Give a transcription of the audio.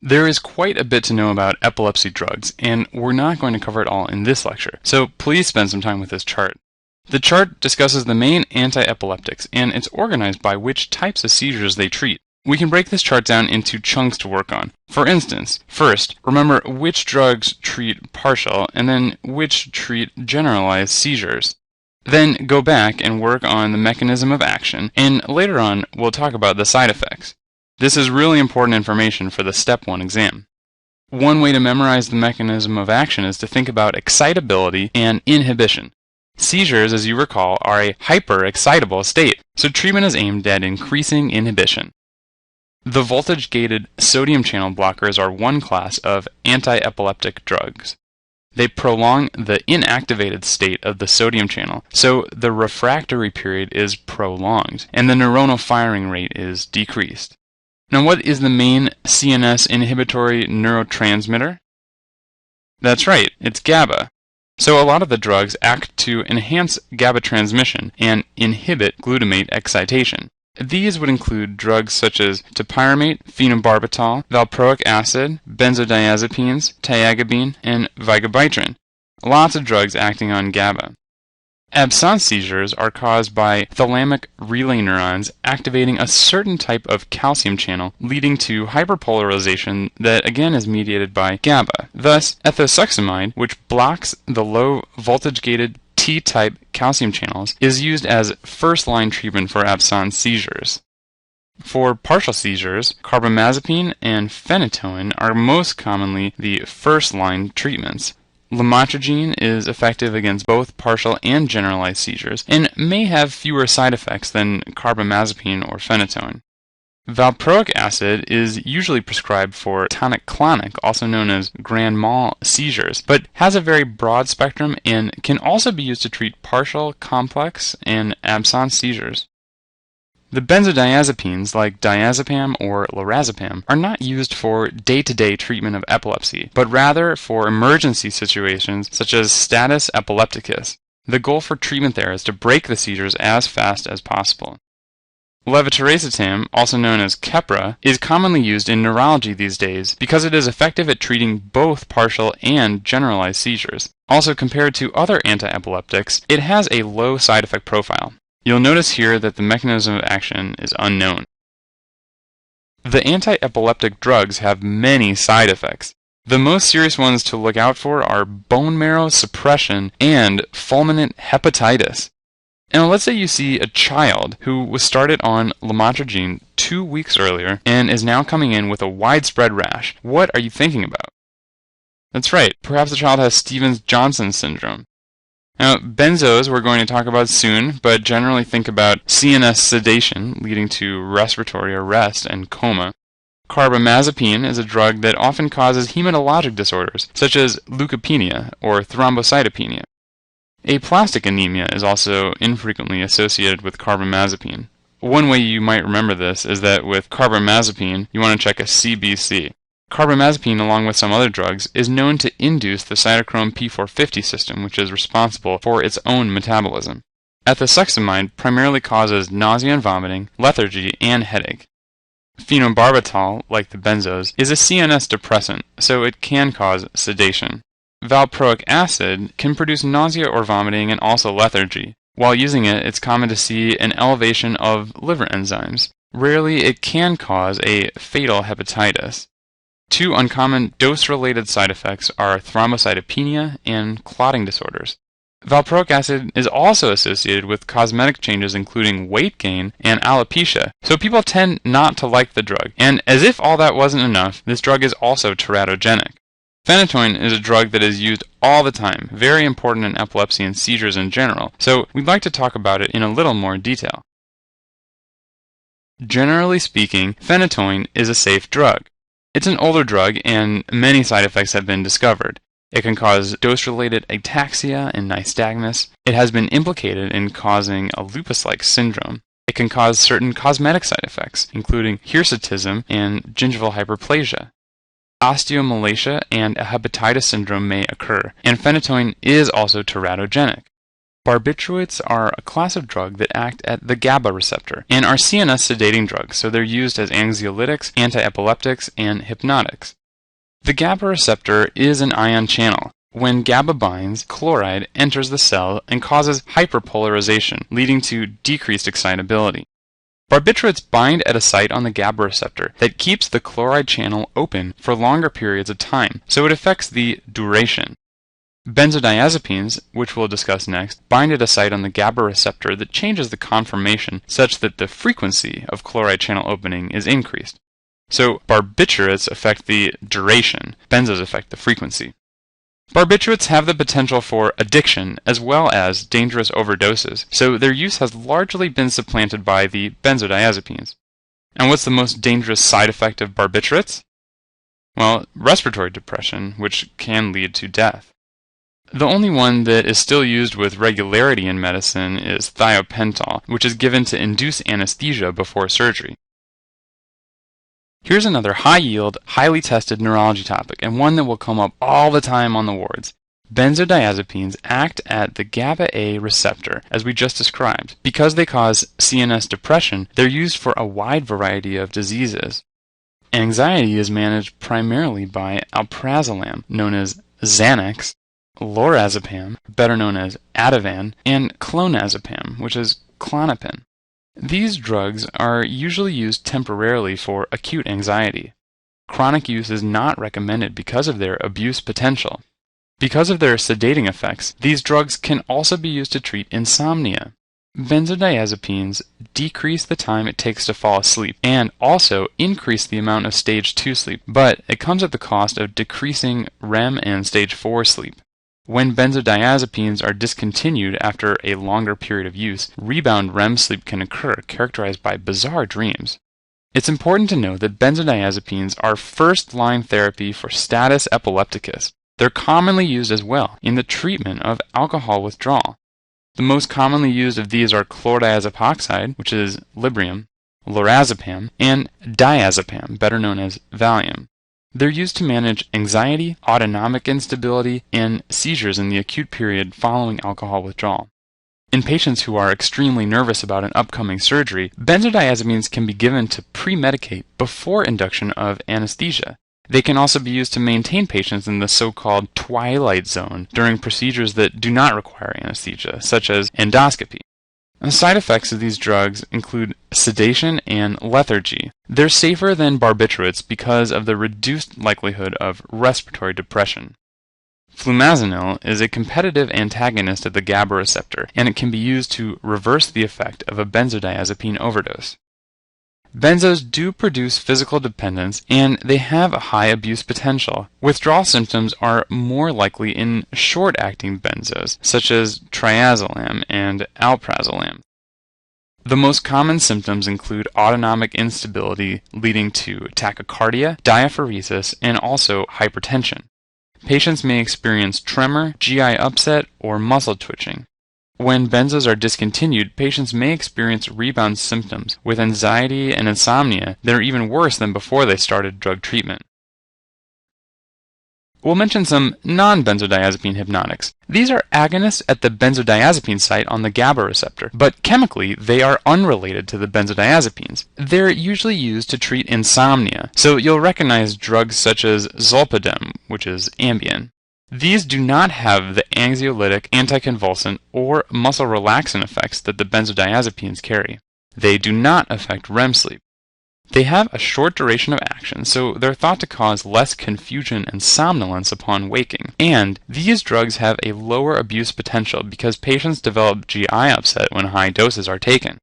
There is quite a bit to know about epilepsy drugs, and we're not going to cover it all in this lecture, so please spend some time with this chart. The chart discusses the main antiepileptics, and it's organized by which types of seizures they treat. We can break this chart down into chunks to work on. For instance, first, remember which drugs treat partial, and then which treat generalized seizures. Then go back and work on the mechanism of action, and later on we'll talk about the side effects. This is really important information for the Step 1 exam. One way to memorize the mechanism of action is to think about excitability and inhibition. Seizures, as you recall, are a hyper-excitable state, so treatment is aimed at increasing inhibition. The voltage-gated sodium channel blockers are one class of antiepileptic drugs. They prolong the inactivated state of the sodium channel, so the refractory period is prolonged, and the neuronal firing rate is decreased. Now, what is the main CNS inhibitory neurotransmitter? That's right, it's GABA. So a lot of the drugs act to enhance GABA transmission and inhibit glutamate excitation. These would include drugs such as topiramate, phenobarbital, valproic acid, benzodiazepines, tiagabine, and vigabatrin. Lots of drugs acting on GABA. Absence seizures are caused by thalamic relay neurons activating a certain type of calcium channel, leading to hyperpolarization that again is mediated by GABA. Thus, ethosuximide, which blocks the low voltage-gated T-type calcium channels, is used as first-line treatment for absence seizures. For partial seizures, carbamazepine and phenytoin are most commonly the first-line treatments. Lamotrigine is effective against both partial and generalized seizures, and may have fewer side effects than carbamazepine or phenytoin. Valproic acid is usually prescribed for tonic-clonic, also known as grand mal seizures, but has a very broad spectrum and can also be used to treat partial, complex, and absence seizures. The benzodiazepines, like diazepam or lorazepam, are not used for day-to-day treatment of epilepsy, but rather for emergency situations such as status epilepticus. The goal for treatment there is to break the seizures as fast as possible. Levetiracetam, also known as Keppra, is commonly used in neurology these days because it is effective at treating both partial and generalized seizures. Also, compared to other antiepileptics, it has a low side effect profile. You'll notice here that the mechanism of action is unknown. The antiepileptic drugs have many side effects. The most serious ones to look out for are bone marrow suppression and fulminant hepatitis. Now, let's say you see a child who was started on lamotrigine 2 weeks earlier and is now coming in with a widespread rash. What are you thinking about? That's right, perhaps the child has Stevens-Johnson syndrome. Now, benzos we're going to talk about soon, but generally think about CNS sedation leading to respiratory arrest and coma. Carbamazepine is a drug that often causes hematologic disorders, such as leukopenia or thrombocytopenia. Aplastic anemia is also infrequently associated with carbamazepine. One way you might remember this is that with carbamazepine, you want to check a CBC. Carbamazepine, along with some other drugs, is known to induce the cytochrome P450 system, which is responsible for its own metabolism. Ethosuximide primarily causes nausea and vomiting, lethargy, and headache. Phenobarbital, like the benzos, is a CNS depressant, so it can cause sedation. Valproic acid can produce nausea or vomiting and also lethargy. While using it, it's common to see an elevation of liver enzymes. Rarely, it can cause a fatal hepatitis. Two uncommon dose-related side effects are thrombocytopenia and clotting disorders. Valproic acid is also associated with cosmetic changes including weight gain and alopecia, so people tend not to like the drug. And as if all that wasn't enough, this drug is also teratogenic. Phenytoin is a drug that is used all the time, very important in epilepsy and seizures in general, so we'd like to talk about it in a little more detail. Generally speaking, phenytoin is a safe drug. It's an older drug and many side effects have been discovered. It can cause dose-related ataxia and nystagmus. It has been implicated in causing a lupus-like syndrome. It can cause certain cosmetic side effects, including hirsutism and gingival hyperplasia. Osteomalacia and a hepatitis syndrome may occur, and phenytoin is also teratogenic. Barbiturates are a class of drug that act at the GABA receptor and are CNS sedating drugs, so they're used as anxiolytics, antiepileptics, and hypnotics. The GABA receptor is an ion channel. When GABA binds, chloride enters the cell and causes hyperpolarization, leading to decreased excitability. Barbiturates bind at a site on the GABA receptor that keeps the chloride channel open for longer periods of time, so it affects the duration. Benzodiazepines, which we'll discuss next, bind at a site on the GABA receptor that changes the conformation such that the frequency of chloride channel opening is increased. So barbiturates affect the duration, benzos affect the frequency. Barbiturates have the potential for addiction as well as dangerous overdoses, so their use has largely been supplanted by the benzodiazepines. And what's the most dangerous side effect of barbiturates? Well, respiratory depression, which can lead to death. The only one that is still used with regularity in medicine is thiopental, which is given to induce anesthesia before surgery. Here's another high-yield, highly tested neurology topic, and one that will come up all the time on the wards. Benzodiazepines act at the GABA-A receptor, as we just described. Because they cause CNS depression, they're used for a wide variety of diseases. Anxiety is managed primarily by alprazolam, known as Xanax, lorazepam, better known as Ativan, and clonazepam, which is Klonopin. These drugs are usually used temporarily for acute anxiety. Chronic use is not recommended because of their abuse potential. Because of their sedating effects, these drugs can also be used to treat insomnia. Benzodiazepines decrease the time it takes to fall asleep and also increase the amount of stage 2 sleep, but it comes at the cost of decreasing REM and stage 4 sleep. When benzodiazepines are discontinued after a longer period of use, rebound REM sleep can occur, characterized by bizarre dreams. It's important to note that benzodiazepines are first-line therapy for status epilepticus. They're commonly used as well in the treatment of alcohol withdrawal. The most commonly used of these are chlordiazepoxide, which is Librium, lorazepam, and diazepam, better known as Valium. They're used to manage anxiety, autonomic instability, and seizures in the acute period following alcohol withdrawal. In patients who are extremely nervous about an upcoming surgery, benzodiazepines can be given to pre-medicate before induction of anesthesia. They can also be used to maintain patients in the so-called twilight zone during procedures that do not require anesthesia, such as endoscopy. The side effects of these drugs include sedation and lethargy. They're safer than barbiturates because of the reduced likelihood of respiratory depression. Flumazenil is a competitive antagonist of the GABA receptor, and it can be used to reverse the effect of a benzodiazepine overdose. Benzos do produce physical dependence, and they have a high abuse potential. Withdrawal symptoms are more likely in short-acting benzos, such as triazolam and alprazolam. The most common symptoms include autonomic instability leading to tachycardia, diaphoresis, and also hypertension. Patients may experience tremor, GI upset, or muscle twitching. When benzos are discontinued, patients may experience rebound symptoms with anxiety and insomnia that are even worse than before they started drug treatment. We'll mention some non-benzodiazepine hypnotics. These are agonists at the benzodiazepine site on the GABA receptor, but chemically they are unrelated to the benzodiazepines. They're usually used to treat insomnia, so you'll recognize drugs such as zolpidem, which is Ambien. These do not have the anxiolytic, anticonvulsant, or muscle relaxant effects that the benzodiazepines carry. They do not affect REM sleep. They have a short duration of action, so they're thought to cause less confusion and somnolence upon waking. And these drugs have a lower abuse potential because patients develop GI upset when high doses are taken.